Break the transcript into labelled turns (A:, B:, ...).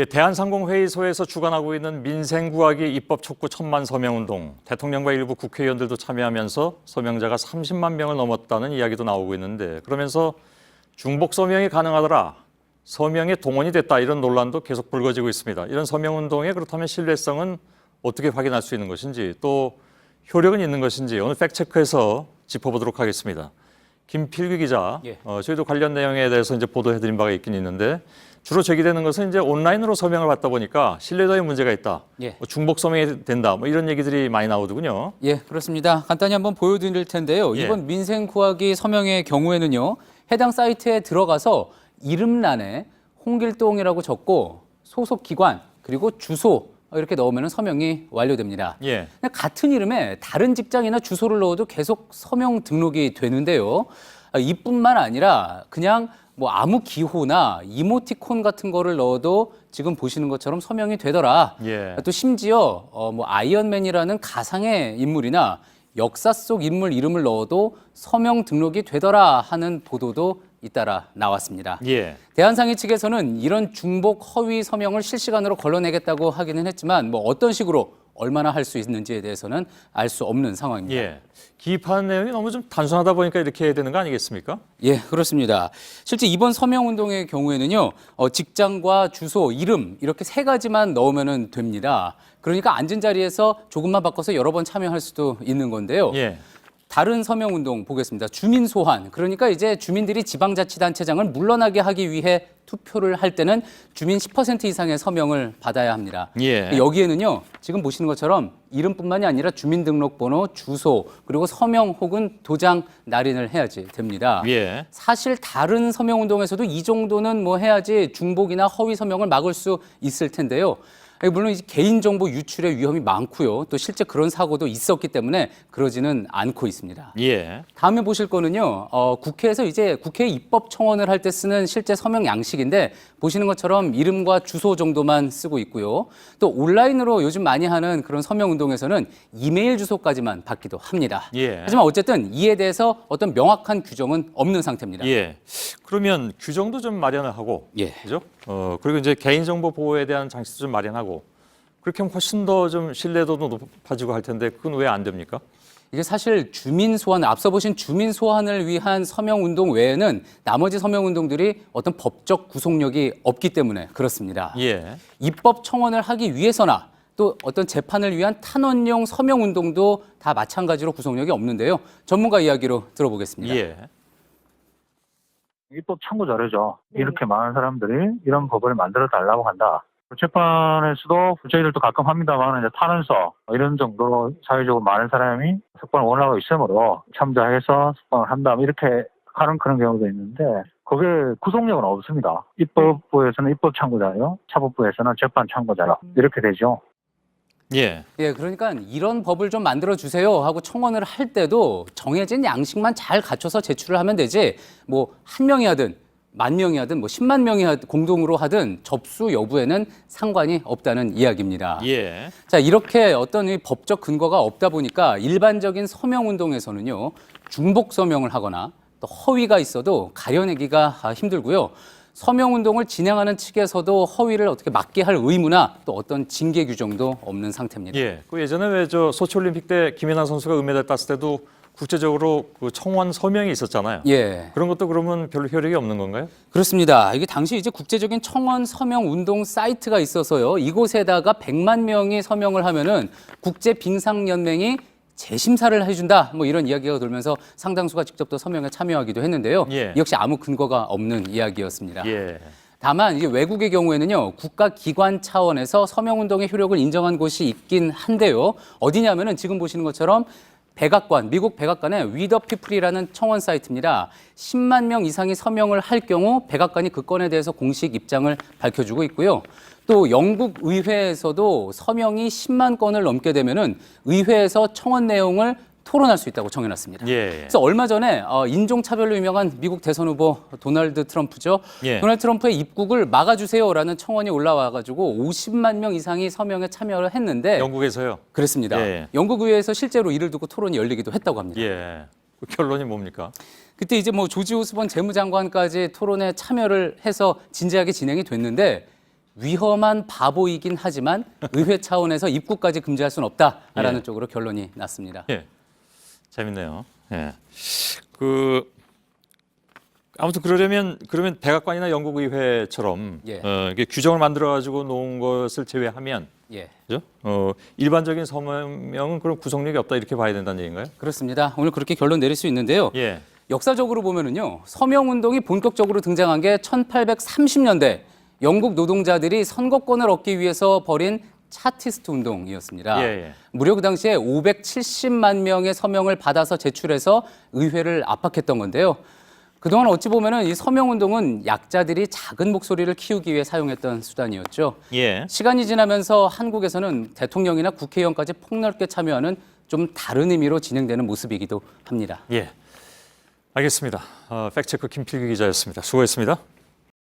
A: 대한상공회의소에서 주관하고 있는 민생구하기 입법 촉구 천만 서명운동, 대통령과 일부 국회의원들도 참여하면서 서명자가 30만 명을 넘었다는 이야기도 나오고 있는데, 그러면서 중복 서명이 가능하더라, 서명에 동원이 됐다, 이런 논란도 계속 불거지고 있습니다. 이런 서명운동의 그렇다면 신뢰성은 어떻게 확인할 수 있는 것인지, 또 효력은 있는 것인지 오늘 팩트체크에서 짚어보도록 하겠습니다. 김필규 기자, 저희도 관련 내용에 대해서 이제 보도해드린 바가 있긴 있는데, 주로 제기되는 것은 이제 온라인으로 서명을 받다 보니까 신뢰도에 문제가 있다, 중복 서명이 된다, 뭐 이런 얘기들이 많이 나오더군요.
B: 예, 그렇습니다. 간단히 한번 보여드릴 텐데요. 이번 민생 구하기 서명의 경우에는요, 해당 사이트에 들어가서 이름란에 홍길동이라고 적고 소속 기관 그리고 주소 이렇게 넣으면 서명이 완료됩니다. 같은 이름에 다른 직장이나 주소를 넣어도 계속 서명 등록이 되는데요. 이뿐만 아니라 그냥 뭐 아무 기호나 이모티콘 같은 거를 넣어도 지금 보시는 것처럼 서명이 되더라. 또 심지어 뭐 아이언맨이라는 가상의 인물이나 역사 속 인물 이름을 넣어도 서명 등록이 되더라 하는 보도도 잇따라 나왔습니다. 대한상의 측에서는 이런 중복 허위 서명을 실시간으로 걸러내겠다고 하기는 했지만 뭐 어떤 식으로 얼마나 할 수 있는지에 대해서는 알 수 없는 상황입니다.
A: 기입하는 내용이 너무 좀 단순하다 보니까 이렇게 해야 되는 거 아니겠습니까?
B: 예, 그렇습니다. 실제 이번 서명운동의 경우에는요, 직장과 주소, 이름 이렇게 세 가지만 넣으면 됩니다. 그러니까 앉은 자리에서 조금만 바꿔서 여러 번 참여할 수도 있는 건데요. 다른 서명운동 보겠습니다. 주민 소환. 그러니까 이제 주민들이 지방자치단체장을 물러나게 하기 위해 투표를 할 때는 주민 10% 이상의 서명을 받아야 합니다. 여기에는요, 지금 보시는 것처럼 이름뿐만이 아니라 주민등록번호, 주소, 그리고 서명 혹은 도장 날인을 해야지 됩니다. 사실 다른 서명운동에서도 이 정도는 뭐 해야지 중복이나 허위 서명을 막을 수 있을 텐데요. 물론 개인정보 유출의 위험이 많고요. 또 실제 그런 사고도 있었기 때문에 그러지는 않고 있습니다. 다음에 보실 거는요. 국회에서 이제 국회 입법 청원을 할 때 쓰는 실제 서명 양식인데 보시는 것처럼 이름과 주소 정도만 쓰고 있고요. 또 온라인으로 요즘 많이 하는 그런 서명 운동에서는 이메일 주소까지만 받기도 합니다. 하지만 어쨌든 이에 대해서 어떤 명확한 규정은 없는 상태입니다.
A: 그러면 규정도 좀 마련을 하고, 그죠? 그리고 이제 개인정보 보호에 대한 장치도 좀 마련하고, 그렇게 하면 훨씬 더 좀 신뢰도도 높아지고 할 텐데 그건 왜 안 됩니까?
B: 이게 사실 주민 소환, 앞서 보신 주민 소환을 위한 서명 운동 외에는 나머지 서명 운동들이 어떤 법적 구속력이 없기 때문에 그렇습니다. 입법 청원을 하기 위해서나 또 어떤 재판을 위한 탄원용 서명 운동도 다 마찬가지로 구속력이 없는데요. 전문가 이야기로 들어보겠습니다.
C: 입법 청구 자료죠. 이렇게 많은 사람들이 이런 법을 만들어 달라고 한다. 재판에서도 저희들도 가끔 합니다만 이제 탄원서 이런 정도로 사회적으로 많은 사람이 석방을 원하고 있으므로 참자해서 석방을 한다 이렇게 하는 그런 경우도 있는데 그게 구속력은 없습니다. 입법부에서는 입법 청구자료, 사법부에서는 재판 청구자료 이렇게 되죠.
B: 그러니까 이런 법을 좀 만들어 주세요 하고 청원을 할 때도 정해진 양식만 잘 갖춰서 제출을 하면 되지 뭐 한 명이 하든 만 명이 하든 뭐 10만 명이 공동으로 하든 접수 여부에는 상관이 없다는 이야기입니다. 자, 이렇게 어떤 이 법적 근거가 없다 보니까 일반적인 서명 운동에서는요, 중복 서명을 하거나 또 허위가 있어도 가려내기가 힘들고요. 서명 운동을 진행하는 측에서도 허위를 어떻게 막게 할 의무나 또 어떤 징계 규정도 없는 상태입니다.
A: 그 예전에 왜 저 소치올림픽 때 김연아 선수가 은메달 땄을 때도 국제적으로 그 청원 서명이 있었잖아요. 그런 것도 그러면 별로 효력이 없는 건가요?
B: 그렇습니다. 이게 당시 이제 국제적인 청원 서명 운동 사이트가 있어서요. 이곳에다가 100만 명이 서명을 하면은 국제 빙상 연맹이 재심사를 해준다. 뭐 이런 이야기가 돌면서 상당수가 직접 또 서명에 참여하기도 했는데요. 역시 아무 근거가 없는 이야기였습니다. 다만 이게 외국의 경우에는요, 국가기관 차원에서 서명운동의 효력을 인정한 곳이 있긴 한데요. 어디냐면은 지금 보시는 것처럼 백악관, 미국 백악관의 We the People이라는 청원 사이트입니다. 10만 명 이상이 서명을 할 경우 백악관이 그 건에 대해서 공식 입장을 밝혀주고 있고요. 또 영국 의회에서도 서명이 10만 건을 넘게 되면은 의회에서 청원 내용을 토론할 수 있다고 정해놨습니다. 그래서 얼마 전에 인종차별로 유명한 미국 대선 후보 도널드 트럼프죠. 도널드 트럼프의 입국을 막아주세요라는 청원이 올라와가지고 50만 명 이상이 서명에 참여를 했는데
A: 영국에서요?
B: 그렇습니다. 영국 의회에서 실제로 이를 두고 토론이 열리기도 했다고 합니다.
A: 그 결론이 뭡니까?
B: 그때 이제 뭐 조지 오스본 재무장관까지 토론에 참여를 해서 진지하게 진행이 됐는데 위험한 바보이긴 하지만 의회 차원에서 입국까지 금지할 수는 없다라는
A: 예.
B: 쪽으로 결론이 났습니다.
A: 예, 재밌네요. 예, 아무튼 그러면 백악관이나 영국 의회처럼
B: 예.
A: 이게 규정을 만들어 가지고 놓은 것을 제외하면,
B: 예.
A: 그죠? 일반적인 서명은 그럼 구속력이 없다 이렇게 봐야 된다는 얘기인가요?
B: 그렇습니다. 오늘 그렇게 결론 내릴 수 있는데요.
A: 예,
B: 역사적으로 보면은요, 서명운동이 본격적으로 등장한 게 1830년대 영국 노동자들이 선거권을 얻기 위해서 벌인 차티스트 운동이었습니다.
A: 예, 예.
B: 무려 그 당시에 570만 명의 서명을 받아서 제출해서 의회를 압박했던 건데요. 그동안 어찌 보면은 이 서명운동은 약자들이 작은 목소리를 키우기 위해 사용했던 수단이었죠.
A: 예.
B: 시간이 지나면서 한국에서는 대통령이나 국회의원까지 폭넓게 참여하는 좀 다른 의미로 진행되는 모습이기도 합니다.
A: 예, 알겠습니다. 팩트체크 김필기 기자였습니다. 수고했습니다.